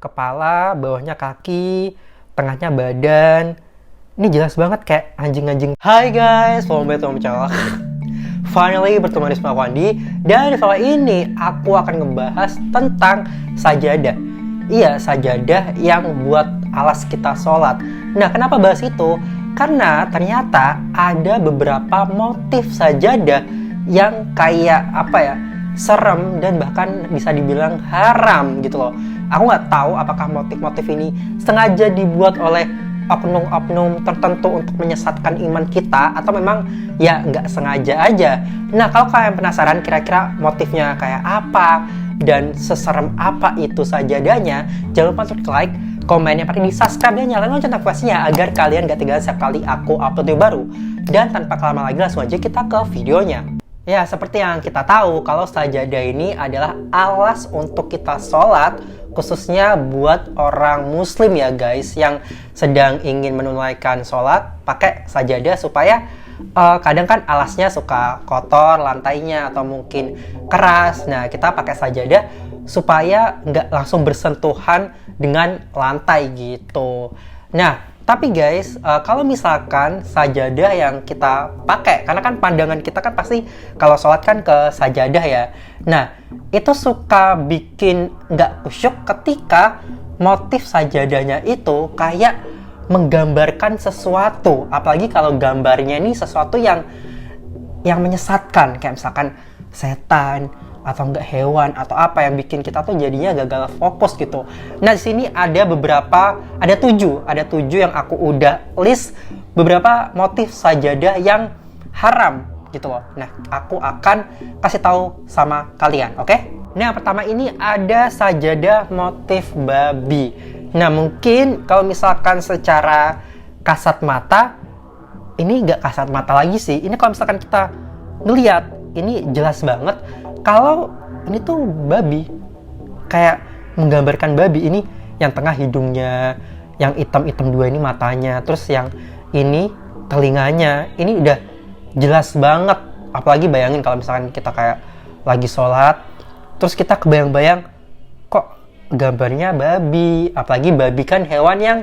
kepala, bawahnya kaki, tengahnya badan. Ini jelas banget kayak anjing-anjing. Hai guys, welcome back to my channel. Finally bertemu dengan aku Andi. Dan di video ini aku akan ngebahas tentang sajadah. Iya, sajadah yang buat alas kita sholat. Nah, kenapa bahas itu? Karena ternyata ada beberapa motif sajadah yang kayak serem dan bahkan bisa dibilang haram gitu loh. Aku nggak tahu apakah motif-motif ini sengaja dibuat oleh oknum-oknum tertentu untuk menyesatkan iman kita atau memang ya nggak sengaja aja. Nah, kalau kalian penasaran kira-kira motifnya kayak apa dan seserem apa itu sajadahnya, jangan lupa untuk like, komen yang paling di subscribe dan nyalain lonceng notifikasinya agar kalian gak ketinggalan setiap kali aku upload video baru. Dan tanpa lama lagi langsung aja kita ke videonya. Ya, seperti yang kita tahu kalau sajadah ini adalah alas untuk kita sholat, khususnya buat orang muslim ya guys, yang sedang ingin menunaikan sholat pakai sajadah supaya kadang kan alasnya suka kotor lantainya atau mungkin keras. Nah, kita pakai sajadah supaya nggak langsung bersentuhan dengan lantai gitu. Nah, tapi guys, kalau misalkan sajadah yang kita pakai, karena kan pandangan kita kan pasti kalau sholat kan ke sajadah ya. Nah, itu suka bikin nggak khusyuk ketika motif sajadahnya itu kayak menggambarkan sesuatu. Apalagi kalau gambarnya ini sesuatu yang menyesatkan, kayak misalkan setan atau enggak hewan atau apa yang bikin kita tuh jadinya gagal fokus gitu. Nah, di sini ada tujuh yang aku udah list beberapa motif sajadah yang haram gitu loh. Nah, aku akan kasih tahu sama kalian, oke? Nah, pertama ini ada sajadah motif babi. Nah, mungkin kalau misalkan secara kasat mata, ini nggak kasat mata lagi sih. Ini kalau misalkan kita ngeliat, ini jelas banget kalau ini tuh babi, kayak menggambarkan babi. Ini yang tengah hidungnya, yang hitam-hitam dua ini matanya, terus yang ini telinganya. Ini udah jelas banget. Apalagi bayangin kalau misalkan kita kayak lagi sholat, terus kita kebayang-bayang kok gambarnya babi. Apalagi babi kan hewan yang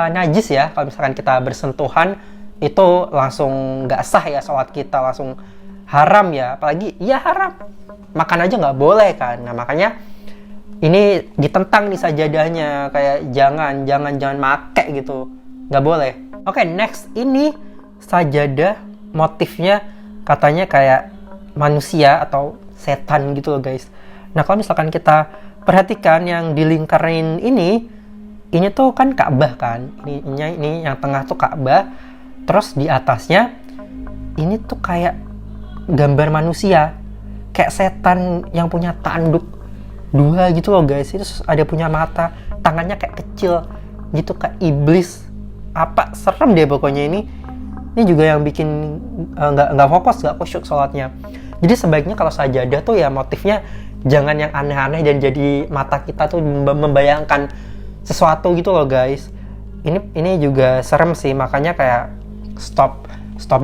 najis ya. Kalau misalkan kita bersentuhan itu langsung nggak sah ya sholat kita, langsung haram ya. Apalagi ya haram, makan aja nggak boleh kan. Nah, makanya ini ditentang nih sajadahnya, kayak jangan make gitu, nggak boleh. Oke, next ini sajadah motifnya katanya kayak manusia atau setan gitu loh guys. Nah, kalau misalkan kita perhatikan yang di lingkaran ini tuh kan Ka'bah kan. Ini yang tengah tuh Ka'bah, terus di atasnya ini tuh kayak gambar manusia, kayak setan yang punya tanduk dua gitu loh guys. Itu ada punya mata, tangannya kayak kecil gitu, kayak iblis. Apa serem deh pokoknya ini juga yang bikin nggak fokus, nggak khusyuk sholatnya. Jadi sebaiknya kalau sajadah tuh ya motifnya jangan yang aneh-aneh dan jadi mata kita tuh membayangkan sesuatu gitu loh guys. Ini juga serem sih, makanya kayak stop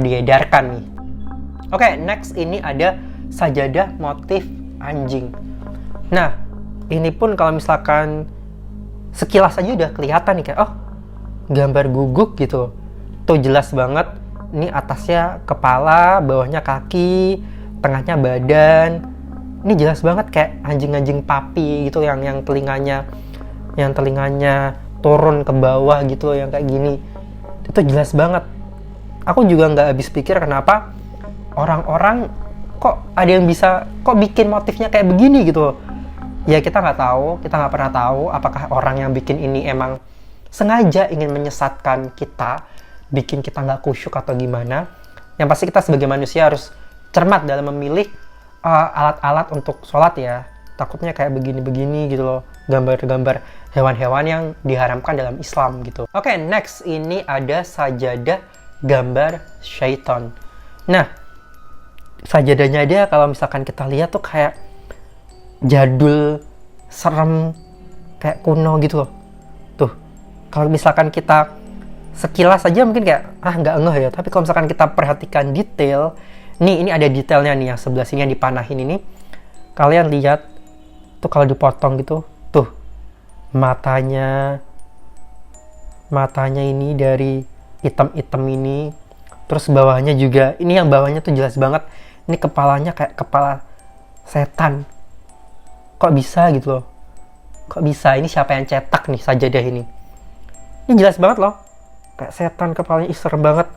diedarkan nih. Oke, next ini ada sajadah motif anjing. Nah, ini pun kalau misalkan sekilas aja udah kelihatan nih kayak gambar guguk gitu. Tuh jelas banget. Ini atasnya kepala, bawahnya kaki, tengahnya badan. Ini jelas banget kayak anjing-anjing papi gitu yang telinganya turun ke bawah gitu, yang kayak gini. Itu jelas banget. Aku juga nggak habis pikir kenapa orang-orang kok bikin motifnya kayak begini gitu. Ya kita nggak pernah tahu apakah orang yang bikin ini emang sengaja ingin menyesatkan kita, bikin kita nggak khusyuk atau gimana. Yang pasti kita sebagai manusia harus cermat dalam memilih alat-alat untuk sholat ya. Takutnya kayak begini-begini gitu loh, gambar-gambar hewan-hewan yang diharamkan dalam Islam gitu. Oke, next ini ada sajadah gambar syaitan. Nah, sajadahnya dia kalau misalkan kita lihat tuh kayak jadul, serem, kayak kuno gitu loh. Tuh, kalau misalkan kita sekilas aja mungkin kayak nggak ngeh ya, tapi kalau misalkan kita perhatikan detail, ini ada detailnya nih yang sebelah sini yang dipanahin ini. Kalian lihat tuh kalau dipotong gitu, tuh matanya ini dari hitam-hitam ini, terus bawahnya juga, ini yang bawahnya tuh jelas banget, ini kepalanya kayak kepala setan. Kok bisa gitu loh, kok bisa, ini siapa yang cetak nih sajadah ini jelas banget loh, kayak setan kepalanya, serem banget.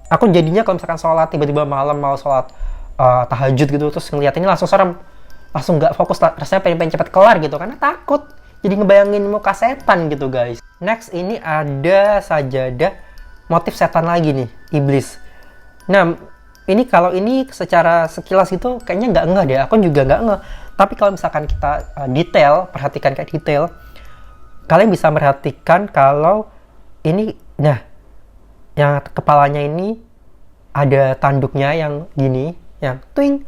Aku jadinya kalau misalkan sholat tiba-tiba malam mau sholat tahajud gitu, terus ngeliat ini langsung serem, langsung nggak fokus, rasanya pengen cepet kelar gitu karena takut, jadi ngebayangin muka setan gitu guys. Next ini ada sajadah motif setan lagi nih, iblis. Nah ini kalau ini secara sekilas gitu kayaknya nggak ngeh deh, aku juga nggak ngeh. Tapi kalau misalkan kita perhatikan kayak detail, kalian bisa merhatikan kalau ini, nah yang kepalanya ini ada tanduknya yang gini, yang twing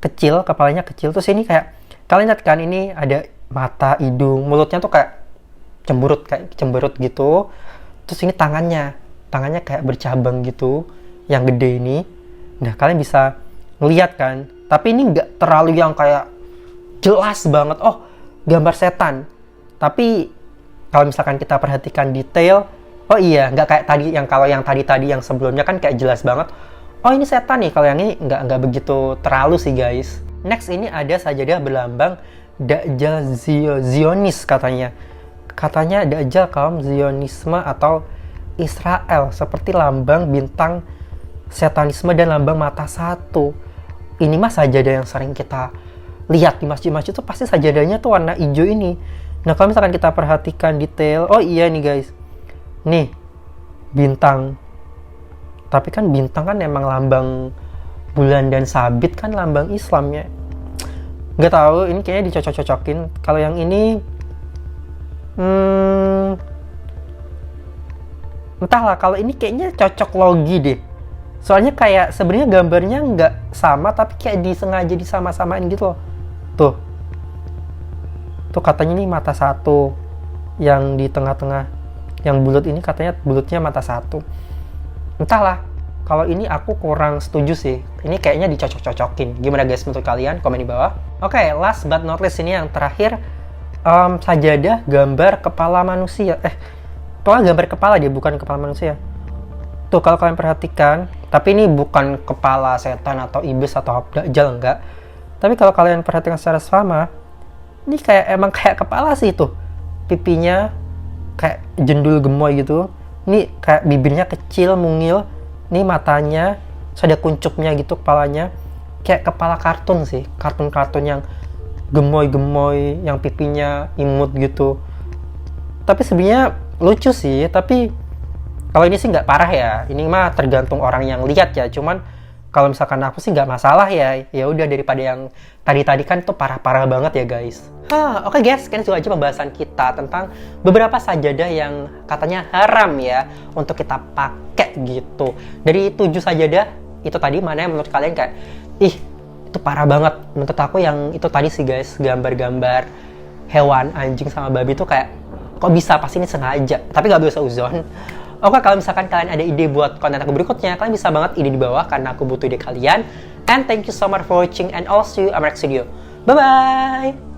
kecil, kepalanya kecil. Terus ini kayak kalian lihat kan, ini ada mata, hidung, mulutnya tuh kayak cemberut gitu. Terus ini tangannya kayak bercabang gitu, yang gede ini. Nah kalian bisa ngeliat kan, tapi ini nggak terlalu yang kayak jelas banget oh gambar setan. Tapi kalau misalkan kita perhatikan detail, oh iya, nggak kayak tadi yang tadi yang sebelumnya kan kayak jelas banget, oh ini setan nih. Kalau yang ini nggak begitu terlalu sih guys. Next ini ada sajadah berlambang Dajjal Zionis katanya Dajjal kaum Zionisme atau Israel, seperti lambang bintang setanisme dan lambang mata satu. Ini mah sajadah yang sering kita lihat di masjid-masjid tuh, pasti sajadahnya tuh warna hijau ini. Nah kalau misalkan kita perhatikan detail, oh iya nih guys, nih bintang, tapi kan bintang kan emang lambang bulan dan sabit kan lambang Islam ya. Nggak tahu, ini kayaknya dicocok-cocokin. Kalau yang ini entahlah, kalau ini kayaknya cocok logi deh. Soalnya kayak sebenarnya gambarnya nggak sama, tapi kayak disengaja disama-samain gitu loh. Tuh katanya ini mata satu, yang di tengah-tengah yang bulat ini katanya bulatnya mata satu. Entahlah, kalau ini aku kurang setuju sih. Ini kayaknya dicocok-cocokin. Gimana guys menurut kalian? Komen di bawah. Oke, last but not least, ini yang terakhir, sajadah gambar kepala manusia. Pokoknya gambar kepala dia, bukan kepala manusia. Tuh kalau kalian perhatikan, tapi ini bukan kepala setan atau iblis atau dajjal, enggak. Tapi kalau kalian perhatikan secara sama, ini emang kayak kepala sih tuh. Pipinya kayak jendul gemoy gitu. Ini kayak bibirnya kecil, mungil. Ini matanya, terus ada kuncupnya gitu kepalanya. Kayak kepala kartun sih. Kartun-kartun yang gemoy-gemoy, yang pipinya imut gitu. Tapi sebenarnya lucu sih, tapi kalau ini sih nggak parah ya. Ini mah tergantung orang yang lihat ya. Cuman kalau misalkan aku sih nggak masalah ya. Ya udah, daripada yang tadi kan tuh parah-parah banget ya guys. Oke guys, sekian itu aja pembahasan kita tentang beberapa sajadah yang katanya haram ya untuk kita pakai gitu. Dari 7 sajadah itu tadi, mana yang menurut kalian kayak itu parah banget? Menurut aku yang itu tadi sih guys, gambar-gambar hewan, anjing sama babi tuh kayak kok bisa, pasti ini sengaja. Tapi nggak bisa uzon. Oke, kalau misalkan kalian ada ide buat konten aku berikutnya, kalian bisa banget ide di bawah karena aku butuh ide kalian. And thank you so much for watching and I'll see you in my next video. Bye-bye!